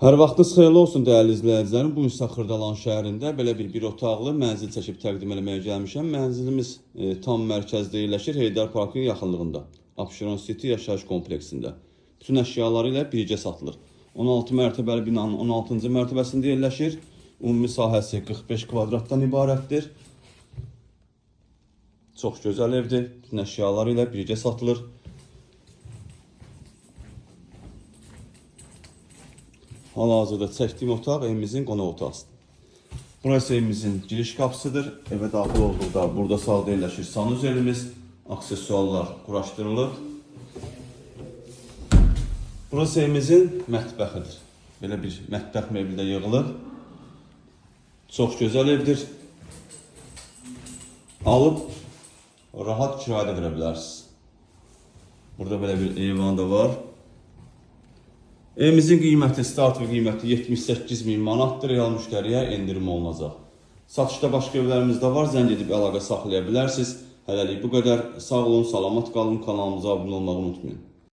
Hər vaxtınız xeyirli olsun dəyərli izləyicilərim. Bu gün Xırdalan şəhərində belə bir otaqlı mənzil çəkib təqdim etməyə gəlmişəm. Mənzilimiz tam mərkəzdə yerləşir, Heydər Parkın yaxınlığında. Abşeron City yaşayış kompleksində. Bütün əşyaları ilə birgə satılır. 16 mərtəbəli binanın 16-cı mərtəbəsində yerləşir. Ümumi sahəsi 45 kvadratdan ibarətdir. Çox gözəl evdir. Bütün əşyaları ilə birgə satılır. Hal-hazırda çəkdiyim otaq evimizin qonaq otağıdır. Burası evimizin giriş qapısıdır. Evə daxil olduqda burada sağda yerləşir sanuzelimiz, aksesuarlar quraşdırılır. Burası evimizin mətbəxidir. Belə bir mətbəx mebli də yığılıb. Çox gözəl evdir. Alıb rahat kirayədə verə bilərsiniz. Burada belə bir eyvan da var. Evimizin qiyməti, start və qiyməti 78.000 manatdır. Real müştəriyə endirim olunacaq. Satışda başqa evlərimiz də var. Zəng edib əlaqə saxlaya bilərsiniz. Hələlik bu qədər. Sağ olun, salamat qalın. Kanalımıza abunə olmağı unutmayın.